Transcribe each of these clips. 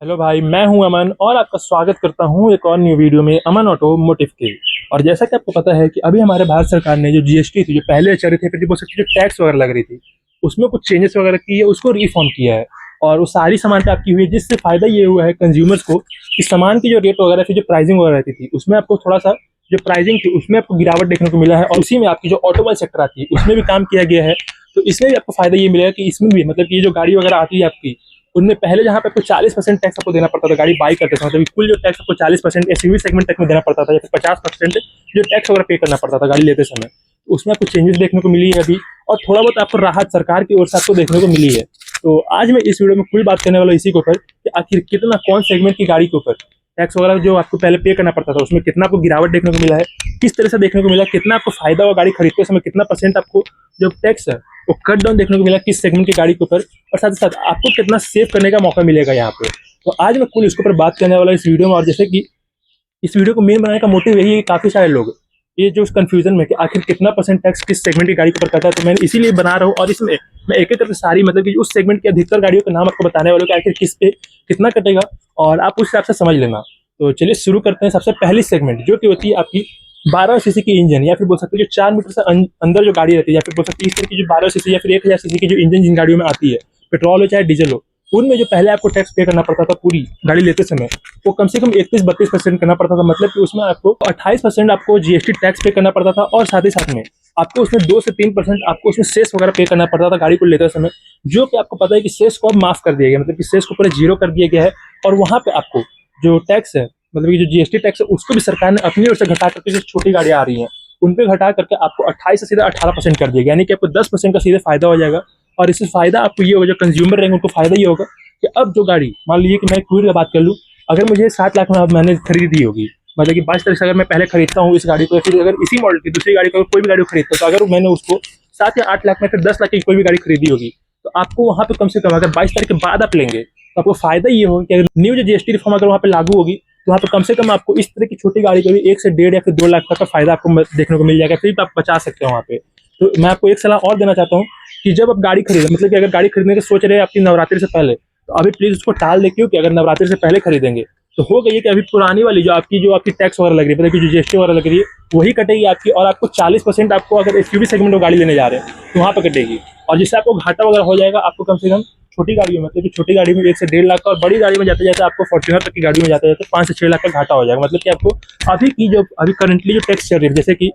Hello भाई, मैं हूं अमन और आपका स्वागत करता हूं एक और न्यू वीडियो में अमन ऑटोमोटिव के। और जैसा कि आपको पता है कि अभी हमारे भारत सरकार ने जो जीएसटी थी, जो पहले चल रही थी, फिर वो सबकी जो टैक्स वगैरह लग रही थी, उसमें कुछ चेंजेस वगैरह किए, उसको रिफॉर्म किया है। और वो सारी सामान पे आपकी हुई है, जिससे फायदा ये हुआ है कंज्यूमर्स को कि सामान की जो रेट वगैरह थी, जो प्राइसिंग वगैरह रहती थी, उसमें आपको थोड़ा सा जो प्राइसिंग थी उसमें आपको गिरावट देखने को मिला है। और उसी में आपकी जो ऑटोमोबाइल सेक्टर आती है उसमें भी काम किया गया है। तो इसमें भी आपको फायदा ये मिलेगा कि इसमें भी मतलब कि ये जो गाड़ी वगैरह आती है आपकी, उनमें पहले जहाँ पे आपको 40% टैक्स आपको देना पड़ता था गाड़ी बाई करते समय, मतलब कुल जो टैक्स आपको 40% एसयूवी सेगमेंट तक में देना पड़ता था, या फिर 50% जो टैक्स वगैरह पे करना पड़ता था गाड़ी लेते समय, तो उसमें आपको चेंजेस देखने को मिली है अभी। और थोड़ा बहुत आपको राहत सरकार की ओर से आपको देखने को मिली है। तो आज मैं इस वीडियो में कुल बात करने वाला इसी के ऊपर कि आखिर कितना कौन सेगमेंट की गाड़ी के ऊपर टैक्स वगैरह जो आपको पहले पे करना पड़ता था उसमें कितना आपको गिरावट देखने को मिला है, किस तरह से देखने को मिला, कितना आपको फायदा हुआ गाड़ी खरीदते समय, कितना परसेंट आपको जो टैक्स है वो कट डाउन देखने को मिला किस सेगमेंट की गाड़ी के ऊपर, और साथ ही साथ आपको कितना सेव करने का मौका मिलेगा यहाँ पे। तो आज मैं कुल इसके ऊपर बात करने वाला इस वीडियो में। और जैसे कि इस वीडियो को मेन बनाने का मोटिव यही है कि काफी सारे लोग ये जो कंफ्यूजन में कि आखिर कितना परसेंट टैक्स किस सेगमेंट की गाड़ी के ऊपर करता है, तो मैंने इसीलिए बना रहा हूँ। और इसमें मैं एक एक करके सारी मतलब कि उस सेगमेंट की अधिकतर गाड़ियों के नाम आपको बताने वाले हूँ कि आखिर किस पे कितना कटेगा, और आप उस हिसाब से समझ लेना। तो चलिए शुरू करते हैं। सबसे पहली सेगमेंट जो कि होती है आपकी 12 सीसी की इंजन, या फिर बोल सकते हैं जो 4 मीटर से अंदर जो गाड़ी रहती है, या फिर बोल सकते हैं इस तरह की जो 12 सीसी या फिर 1000 सीसी की जो इंजन जिन गाड़ियों में आती है, पेट्रोल हो चाहे डीजल हो, उनमें जो पहले आपको टैक्स पे करना पड़ता था पूरी गाड़ी लेते समय, वो कम से कम 31-32% करना पड़ता था। मतलब कि उसमें आपको 28% आपको जीएसटी टैक्स पे करना पड़ता था, और साथ ही साथ में आपको उसमें 2 से 3% आपको उसमें सेस वगैरह पे करना पड़ता था गाड़ी को लेते समय। जो कि आपको पता है कि सेस को अब माफ कर दिया गया, मतलब कि सेस को पूरा जीरो कर दिया गया है। और वहां पे आपको जो टैक्स है, मतलब कि जो जीएसटी टैक्स है, उसको भी सरकार ने अपनी ओर से घटा करके जो छोटी गाड़ियां आ रही हैं उन पे घटा करके आपको 28 से सीधा 18% कर दिया गया, यानी कि आपको 10% का सीधे फायदा हो जाएगा। और इससे फायदा आपको ये होगा, जो कंज्यूमर रहेंगे उनको फायदा ये होगा कि अब जो गाड़ी, मान लीजिए कि मैं क्विड की बात कर लूँ, अगर मुझे 7 लाख में अब मैंने खरीदी होगी, मतलब कि 22 तारीख से अगर मैं पहले खरीदता हूँ इस गाड़ी को, या फिर अगर इसी मॉडल की दूसरी गाड़ी को कोई भी गाड़ी खरीदता हूँ, तो अगर मैंने उसको 7 या 8 लाख में फिर 10 लाख की कोई भी गाड़ी खरीदी होगी, तो आपको वहां पे कम से कम अगर 22 तारीख के बाद आप लेंगे तो आपको फायदा ये होगा कि अगर न्यू जो जीएसटी रिफॉर्म अगर वहाँ पे लागू होगी, तो वहाँ पे कम से कम आपको इस तरह की छोटी गाड़ी को भी 1 से 1.5 या फिर 2 लाख तक का फायदा आपको देखने को मिल जाएगा, फिर आप बचा सकते हो वहाँ पे। तो मैं आपको एक सलाह और देना चाहता हूँ कि जब आप गाड़ी खरीदें, मतलब कि अगर गाड़ी खरीदने की सोच रहे हैं आपकी नवरात्रि से पहले, तो अभी प्लीज उसको टाल दे। क्योंकि अगर नवरात्रि से पहले खरीदेंगे तो हो गई है कि अभी पुरानी वाली जो आपकी टैक्स वगैरह लग रही है, मतलब कि जो जीएसटी वगैरह लग रही है, वही कटेगी आपकी। और आपको 40% आपको अगर एसयूवी सेगमेंट में गाड़ी लेने जा रहे हैं तो वहाँ पर कटेगी, और जिससे आपको घाटा वगैरह हो जाएगा। आपको कम से कम छोटी गाड़ी में, मतलब कि छोटी गाड़ी में 1 से 1.5 लाख का, और बड़ी गाड़ी में जाते जाते आपको फॉर्च्यूनर तक की गाड़ी में जाते जाते 5 से 6 लाख का घाटा हो जाएगा। मतलब कि आपको अभी की जो अभी करंटली जो टैक्स चल रही है, जैसे कि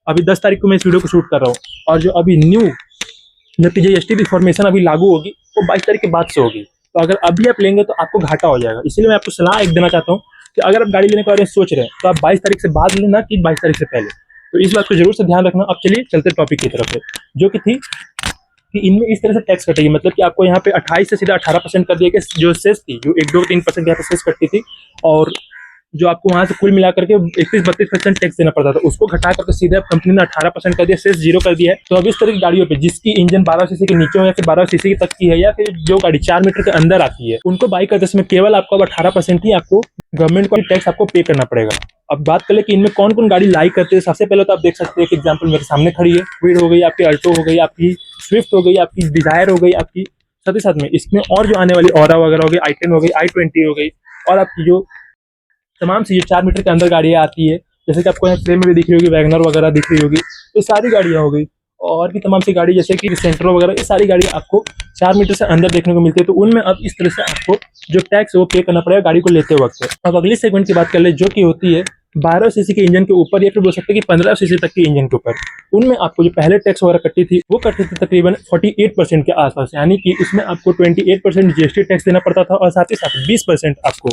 अभी 10 तारीख को मैं इस वीडियो को शूट कर रहा हूँ, और जो अभी न्यू जबकि जीएसटी रिफॉर्मेशन अभी लागू होगी वो 22 तारीख के बाद से होगी। तो अगर अभी आप लेंगे तो आपको घाटा हो जाएगा। इसलिए मैं आपको सलाह एक देना चाहता हूँ कि अगर आप गाड़ी लेने के बारे में सोच रहे हैं तो आप 22 तारीख से बाद लेना कि 22 तारीख से पहले। तो इस बात को जरूर से ध्यान रखना। अब चलिए चलते टॉपिक की तरफ है, जो कि थी कि इनमें इस तरह से टैक्स कटेगी, मतलब कि आपको यहाँ पे 28 से सीधा 18% कर दिया गया। जो सेस थी, जो 1-2-3% यहाँ पे सेस कटती थी, और जो आपको वहां से कुल मिला करके 31-32% टैक्स देना पड़ता था, उसको घटा करके सीधे कंपनी ने 18% कर दिया, सेस जीरो कर दिया है। तो अब इस तरह की गाड़ियों पे जिसकी इंजन 12 सीसी के नीचे हो, या फिर 12 सीसी तक की है, या फिर जो गाड़ी 4 मीटर के अंदर आती है, उनको बाई करते समय केवल आपको अब 18% ही आपको गवर्नमेंट को टैक्स आपको पे करना पड़ेगा। अब बात कर ले कि इनमें कौन कौन गाड़ी लाई करते हैं। सबसे पहले तो आप देख सकते हैं कि एग्जाम्पल मेरे सामने खड़ी है, क्विड हो गई आपकी, अल्टो हो गई आपकी, स्विफ्ट हो गई आपकी, डिजायर हो गई आपकी। साथ ही साथ में इसमें और जो आने वाली ऑरा वगैरह हो गई, i10 हो गई, i20 हो गई, और आपकी जो तमाम सी जो 4 मीटर के अंदर गाड़ियाँ आती है, जैसे कि आपको यहाँ फ्रेम में भी दिख रही होगी, वैगनर वगैरह दिख रही होगी, ये सारी गाड़ियाँ हो गई। और भी तमाम सी गाड़ी जैसे कि सेंट्रो वगैरह, ये सारी गाड़ी आपको 4 मीटर से अंदर देखने को मिलती है। तो उनमें अब इस तरह से आपको जो टैक्स है वो पे करना पड़ेगा गाड़ी को लेते वक्त। अब अगली सेगमेंट की बात कर ले, जो कि होती है 12 सीसी के इंजन के ऊपर, या फिर बोल सकते हैं कि 15 सीसी तक के इंजन के ऊपर। उनमें आपको जो पहले टैक्स वगैरह कटी थी वो कटी थी तकरीबन 48% के आसपास, यानी कि उसमें आपको 28% जीएसटी टैक्स देना पड़ता था, और साथ ही साथ 20% आपको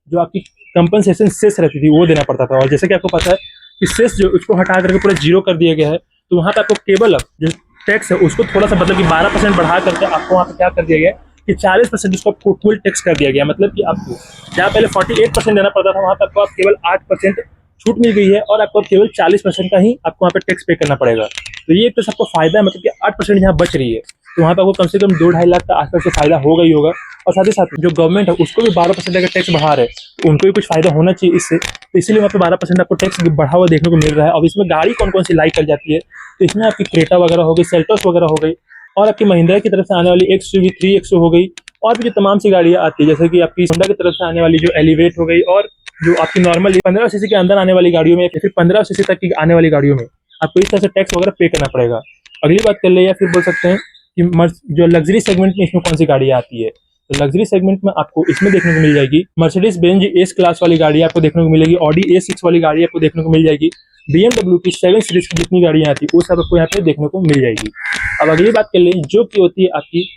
जो आपकी कंपनसेशन सेस रहती थी वो देना पड़ता था। और जैसे कि आपको पता है कि सेस जो उसको हटा करके पूरा जीरो कर दिया गया है, तो वहाँ पे आपको केवल अब जो टैक्स है उसको थोड़ा सा, मतलब कि 12% बढ़ा करके आपको वहाँ पे क्या कर दिया गया कि 40% उसको आपको फुल टैक्स कर दिया गया। मतलब कि आपको जहाँ पहले 48% देना पड़ता था, वहाँ पे आपको केवल 8% छूट मिल गई है, और आपको केवल 40% का ही आपको वहाँ पे टैक्स पे करना पड़ेगा। तो ये एक तो सबको फायदा है, मतलब कि 8% यहाँ बच रही है, तो वहाँ पे आपको कम से कम 2-2.5 लाख का आसपास से फायदा होगा ही होगा। और साथ ही साथ जो गवर्नमेंट है उसको भी 12% अगर टैक्स बढ़ा रहे तो उनको भी कुछ फायदा होना चाहिए इससे। तो इसीलिए वहाँ पे 12% आपको टैक्स बढ़ा हुआ देखने को मिल रहा है। अब इसमें गाड़ी कौन कौन सी लाई कर जाती है, तो इसमें आपकी क्रेटा वगैरह हो गई, सेल्टोस वगैरह हो गई, और आपकी महिंद्रा की तरफ से आने वाली एक्सयूवी 3XO हो गई, और भी जो तमाम सी गाड़ियाँ आती है, जैसे कि आपकी होंडा की तरफ से आने वाली जो एलिवेट हो गई, और जो आपकी नॉर्मल 15 सीसी के अंदर आने वाली गाड़ियों में या फिर 15 सीसी तक की आने वाली गाड़ियों में आपको इस तरह से टैक्स वगैरह पे करना पड़ेगा। अगली बात कर ले, या फिर बोल सकते हैं कि जो लग्जरी सेगमेंट में इसमें कौन सी गाड़ियाँ आती है। तो लग्जरी सेगमेंट में आपको इसमें देखने को मिल जाएगी मर्सिडीज बेंज एस क्लास वाली गाड़ी आपको देखने को मिलेगी, ऑडी A6 वाली गाड़ी आपको देखने को मिल जाएगी, BMW की 7 सीरीज की जितनी गाड़ियाँ आती है वो सब आपको यहाँ पे देखने को मिल जाएगी। अब अगली बात कर ले, जो कि होती है आपकी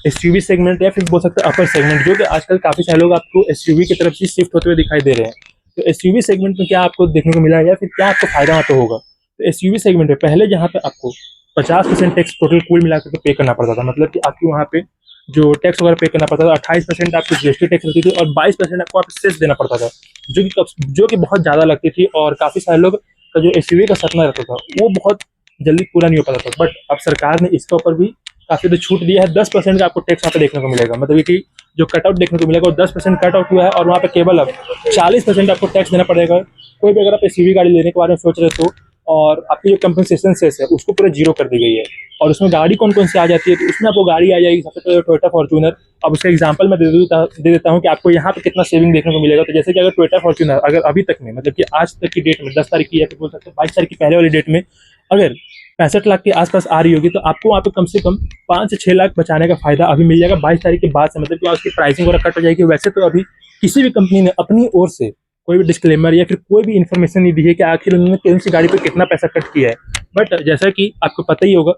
SUV सेगमेंट, या फिर बोल सकते हैं अपर सेगमेंट, जो कि आजकल काफी सारे लोग आपको SUV की तरफ से शिफ्ट होते हुए दिखाई दे रहे हैं। तो SUV सेगमेंट में क्या आपको देखने को मिला है या फिर क्या आपको फायदा वहाँ पे होगा। तो SUV सेगमेंट में पहले जहाँ पे आपको 50% टैक्स टोटल कुल मिलाकर के पे करना पड़ता था, मतलब कि आपकी वहाँ पे जो टैक्स वगैरह पे करना पड़ता था, 28% आपको GST टैक्स होती थी और 22% आपको आप सेस देना पड़ता था, जो कि बहुत ज़्यादा लगती थी और काफ़ी सारे लोग का जो SUV का सपना रहता था वो बहुत जल्दी पूरा नहीं हो पाता था। बट अब सरकार ने इसके ऊपर भी काफ़ी तो छूट दिया है, 10% का आपको टैक्स वहाँ पे देखने को मिलेगा, मतलब कि जो कटआउट देखने को मिलेगा वो 10% कट आउट हुआ है और वहाँ पे केवल अब 40% आपको टैक्स देना पड़ेगा। कोई भी अगर आप SUV गाड़ी लेने के बारे में सोच रहे हो, और आपकी जो कंपनसेशन सेस है उसको पूरा जीरो कर दी गई है। और उसमें गाड़ी कौन कौन सी आ जाती है, तो उसमें आपको गाड़ी आ जाएगी सबसे पहले टोयोटा फॉर्च्यूनर। अब उसका एग्जांपल मैं दे देता हूँ कि आपको यहाँ पे कितना सेविंग देखने को मिलेगा। तो जैसे कि अगर टोयोटा फॉर्च्यूनर अगर अभी तक में, मतलब कि आज तक की डेट में 10 तारीख की, या फिर बोल सकते हैं 22 तारीख की पहले वाली डेट में अगर 65 लाख के आसपास आ रही होगी, तो आपको वहाँ पे कम से कम 5 से 6 लाख बचाने का फायदा अभी मिल जाएगा 22 तारीख के बाद से, मतलब कि उसकी प्राइसिंग वगैरह कट हो जाएगी। वैसे तो अभी किसी भी कंपनी ने अपनी ओर से कोई भी डिस्क्लेमर या फिर कोई भी इन्फॉर्मेशन नहीं दी है कि आखिर उन्होंने कौन सी गाड़ी पे कितना पैसा कट किया है। बट जैसा कि आपको पता ही होगा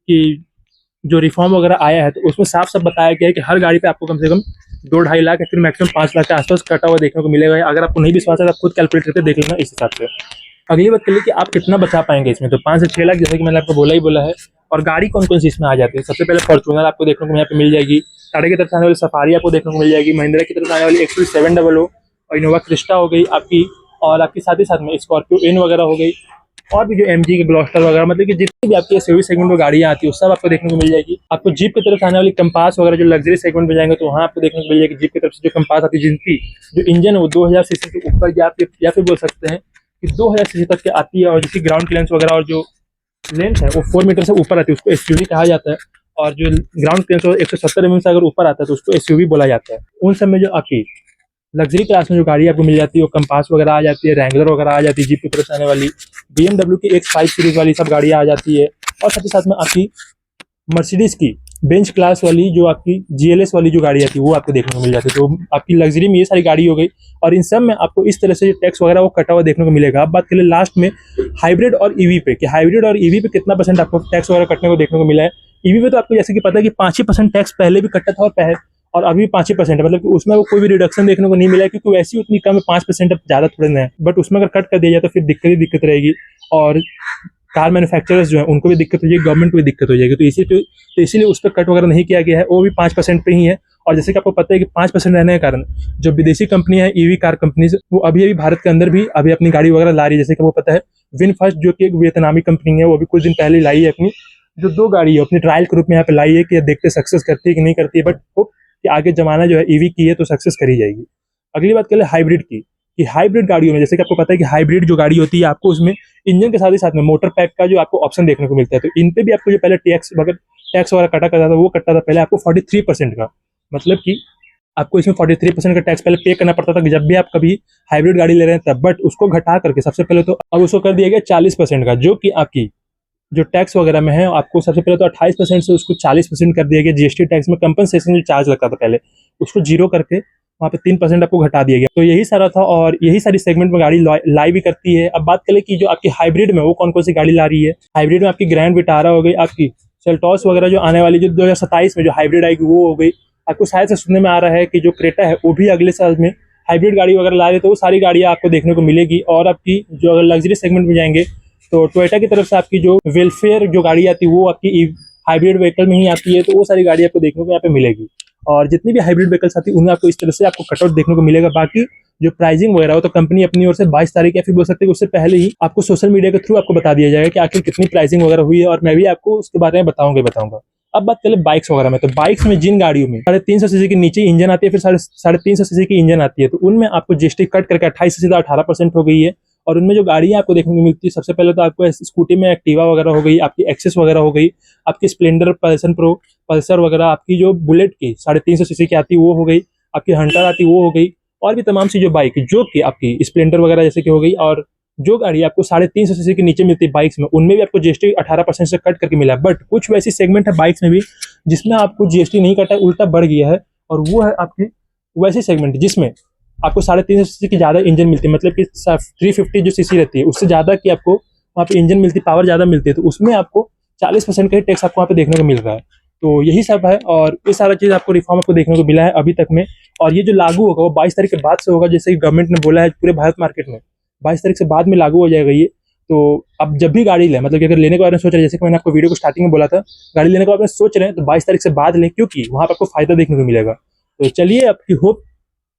कि जो रिफॉर्म वगैरह आया है तो उसमें साफ साफ बताया गया है कि हर गाड़ी पे आपको कम से कम 2-2.5 लाख या फिर मैक्सिमम 5 लाख के आसपास कटा हुआ देखने को मिलेगा। अगर आपको नहीं विश्वास है तो आप खुद कैलकुलेट करके देख लेना इस हिसाब से। अगली बात कर ली कि आप कितना बचा पाएंगे इसमें, तो 5 से 6 लाख जैसे कि मैंने आपको बोला है। और गाड़ी कौन कौन सी इसमें आ जाती है, सबसे पहले फॉर्च्यूनर आपको देखने को यहाँ पे मिल जाएगी, टाटा की तरफ से आने वाली सफारी आपको देखने को मिल जाएगी, महिंद्रा की तरफ से आने वाली XUV700 और इनोवा क्रिस्टा हो गई आपकी, और आपके साथ ही साथ में स्कॉर्पियो एन वगैरह हो गई, और भी जो MG के ग्लॉस्टर वगैरह, मतलब कि जितनी भी आपकी SUV सेगमेंट में गाड़ियाँ आती है वो सब आपको देखने को मिल जाएगी। आपको जीप की तरफ से आने वाली कंपास वगैरह जो लग्जरी सेगमेंट में जाएंगे तो वहाँ आपको देखने को मिल जाएगी जीप की तरफ से जो कंपास आती है, जिनकी जो इंजन है वो 2000 सीसी के ऊपर या फिर बोल सकते हैं कि 2000 सीसी तक की आती है, और जिसकी ग्राउंड क्लियरेंस वगैरह और जो लेंथ है वो 4 मीटर से ऊपर आती है, उसको SUV कहा जाता है। और जो ग्राउंड क्लियरेंस 170 mm से अगर ऊपर आता है तो उसको SUV बोला जाता है। उन सब में जो आपकी लग्जरी क्लास में जो गाड़ी आपको मिल जाती है वो कंपास वगैरह आ जाती है, रैंगलर वगैरह आ जाती है, जीप की तरफ से आने वाली BMW की X5 सीरीज वाली सब गाड़ियाँ आ जाती है, और साथ ही साथ में आपकी मर्सिडीज की बेंच क्लास वाली जो आपकी GLS वाली जो गाड़ी आती है वो आपको देखने को मिल जाती है। तो आपकी लग्जरी में ये सारी गाड़ी हो गई, और इन सब में आपको इस तरह से जो टैक्स वगैरह वो कटा हुआ देखने को मिलेगा। अब बात करें लास्ट में हाइब्रिड और EV पे, कि हाइब्रिड और EV पे कितना परसेंट आपको टैक्स वगैरह कटने को देखने को मिला है। EV पे तो आपको जैसे कि पता है कि 5% टैक्स पहले भी कटा था और अभी 5% है, मतलब कि उसमें वो कोई भी रिडक्शन देखने को नहीं मिला है, क्योंकि वैसी उतनी कम है, 5% अब ज़्यादा थोड़े ना है। बट उसमें अगर कट कर दिया जाए तो फिर दिक्कत ही दिक्कत रहेगी, और कार मैन्युफैक्चरर्स जो है उनको भी दिक्कत हो जाएगी, गवर्नमेंट को भी दिक्कत हो जाएगी। तो इसीलिए उस पर कट वगैरह नहीं किया गया है, वो भी 5% पे ही है। और जैसे कि आपको पता है कि 5% रहने के कारण जो विदेशी कंपनियां हैं EV कार कंपनीज, वो अभी भारत के अंदर भी अभी अपनी गाड़ी वगैरह ला रही है। जैसे कि आपको पता है विनफास्ट जो कि एक वियतनामी कंपनी है, वो अभी कुछ दिन पहले लाई है अपनी जो 2 गाड़ी है अपनी ट्रायल के रूप में यहाँ पे लाई है, कि देखते सक्सेस करती है कि नहीं करती है। बट होप कि आगे जमाना जो है EV की है तो सक्सेस करी जाएगी। अगली बात कर ले हाइब्रिड की, कि हाइब्रिड गाड़ियों में जैसे कि आपको पता है कि हाइब्रिड जो गाड़ी होती है आपको उसमें इंजन के साथ ही साथ में मोटर पैक का जो आपको ऑप्शन देखने को मिलता है। तो इन पे भी आपको जो पहले टैक्स वगैरह कटा करता था वो कटता था पहले आपको 43% का, मतलब कि आपको इसमें 43% का टैक्स पहले पे करना पड़ता था कि जब भी आप कभी हाइब्रिड गाड़ी ले रहे हैं तब। बट उसको घटा करके सबसे पहले तो अब उसको कर दिया गया 40% का, जो कि आपकी जो टैक्स वगैरह में है आपको सबसे पहले तो 28% से उसको 40% कर दिया गया। GST टैक्स में कंपनसेशन जो चार्ज लगता था पहले उसको जीरो करके वहाँ पे 3% आपको घटा दिया गया। तो यही सारा था, और यही सारी सेगमेंट में गाड़ी लाई भी करती है। अब बात करें कि जो आपकी हाइब्रिड में वो कौन कौन सी गाड़ी ला रही है। हाइब्रिड में आपकी ग्रैंड विटारा हो गई, आपकी सेल्टॉस वगैरह जो आने वाली जो 2027 में जो हाइब्रिड आएगी वो हो गई। आपको शायद से सुनने में आ रहा है कि जो क्रेटा है वो भी अगले साल में हाइब्रिड गाड़ी वगैरह ला रही है, तो वो सारी गाड़ियाँ आपको देखने को मिलेगी। और आपकी जो अगर लग्जरी सेगमेंट में जाएंगे तो टोयोटा की तरफ से आपकी जो वेलफेयर जो गाड़ी आती है वो आपकी हाइब्रिड व्हीकल में ही आती है, तो वो सारी गाड़ी आपको देखने को यहाँ पे मिलेगी। और जितनी भी हाइब्रिड व्हीकल्स आती है उनमें आपको इस तरह से आपको कटआउट देखने को मिलेगा। बाकी जो प्राइसिंग वगैरह हो तो कंपनी अपनी ओर से 22 तारीख या फिर बोल सकते हैं उससे पहले ही आपको सोशल मीडिया के थ्रू आपको बता दिया जाएगा कि आखिर कितनी प्राइसिंग वगैरह हुई है, और मैं भी आपको उसके बारे में बताऊंगा। अब बात करें बाइक्स वगैरह में, तो बाइक्स में जिन गाड़ियों में 350 सीसी के नीचे इंजन आती है, फिर 350 सीसी की इंजन आती है, तो उनमें आपको GST कट करके 28 से सीधा 18% हो गई है। और उनमें जो गाड़ियाँ आपको देखने को मिलती है, सबसे पहले तो आपको स्कूटी में एक्टिवा वगैरह हो गई, आपकी एक्सेस वगैरह हो गई, आपकी स्प्लेंडर, पैशन प्रो, पल्सर वगैरह, आपकी जो बुलेट की 350 सीसी की आती है वो हो गई, आपकी हंटर आती है वो हो गई, और भी तमाम सी जो बाइक जो कि आपकी स्प्लेंडर वगैरह जैसे कि हो गई। और जो गाड़ी आपको 350 सीसी के नीचे मिलती है बाइक्स में, उनमें भी आपको जीएसटी 18% से कट करके मिला है। बट कुछ वैसी सेगमेंट है बाइक्स में भी जिसमें आपको जीएसटी नहीं कटा है, उल्टा बढ़ गया है, और वो है आपकी वैसी सेगमेंट जिसमें आपको 350 सीसी की ज़्यादा इंजन मिलती है, मतलब कि 350 जो सीसी रहती है उससे ज़्यादा की आपको वहाँ पे इंजन मिलती है, पावर ज़्यादा मिलती है, तो उसमें आपको 40% का ही टैक्स आपको वहाँ पे देखने को मिल रहा है। तो यही सब है, और ये सारा चीज़ आपको रिफॉर्म आपको देखने को मिला है अभी तक में। और ये जो लागू होगा वो 22 तारीख के बाद से होगा, जैसे कि गवर्नमेंट ने बोला है पूरे भारत मार्केट में 22 तारीख से बाद में लागू हो जाएगा ये। तो अब जब भी गाड़ी लें, मतलब कि अगर लेने के बारे में सोच रहे हैं, जैसे कि मैंने आपको वीडियो को स्टार्टिंग में बोला था, गाड़ी लेने के बारे में सोच रहे हैं तो 22 तारीख से बाद लें, क्योंकि वहाँ पर आपको फायदा देखने को मिलेगा। तो चलिए, आपकी होप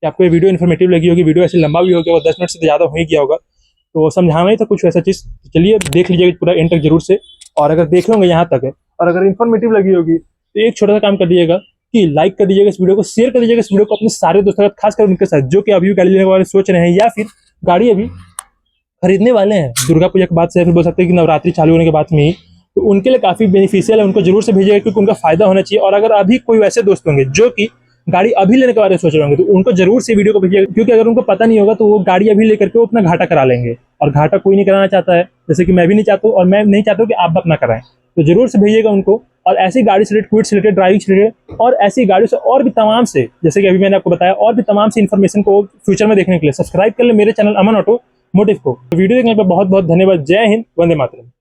कि आपको ये वीडियो इन्फॉर्मेटिव लगी होगी। वीडियो ऐसे लंबा भी हो गया, 10 मिनट से ज़्यादा हो ही गया होगा, तो समझाना ही था कुछ ऐसा चीज़। चलिए देख लीजिएगा पूरा एंड तक जरूर से, और अगर देखे होंगे यहाँ तक है और अगर इन्फॉर्मेटिव लगी होगी तो एक छोटा सा काम कर दीजिएगा कि लाइक कर दीजिएगा इस वीडियो को, शेयर कर दीजिएगा इस वीडियो को अपने सारे दोस्तों के साथ, खासकर उनके साथ जो कि अभी भी गाड़ी लेने के बारे में सोच रहे हैं या फिर गाड़ी अभी खरीदने वाले हैं दुर्गा पूजा के बाद से, या फिर बोल सकते हैं कि नवरात्रि चालू होने के बाद में ही। तो उनके लिए काफ़ी बेनिफिशियल है, उनको जरूर से भेजिएगा क्योंकि उनका फायदा होना चाहिए। और अगर अभी कोई वैसे दोस्त होंगे जो कि गाड़ी अभी लेने के बारे में सोच रहे होंगे तो उनको जरूर से वीडियो को भेजिएगा, क्योंकि अगर उनको पता नहीं होगा तो वो गाड़ी अभी लेकर के वो अपना घाटा करा लेंगे, और घाटा कोई नहीं कराना चाहता है, जैसे कि मैं भी नहीं चाहता हूँ और मैं नहीं चाहता हूँ कि आप अपना कराएं। तो जरूर से भेजिएगा उनको। और ऐसी गाड़ी से रिलेटेड, क्विड से रिलेटेड, ड्राइविंग से रिलेटेड और ऐसी गाड़ियों से और भी तमाम से, जैसे कि अभी मैंने आपको बताया, और भी तमाम से इन्फॉर्मेशन को फ्यूचर में देखने के लिए सब्सक्राइब कर ले मेरे चैनल अमन ऑटो मोटिव को। तो वीडियो देखने पर बहुत बहुत धन्यवाद। जय हिंद, वंदे मातरम।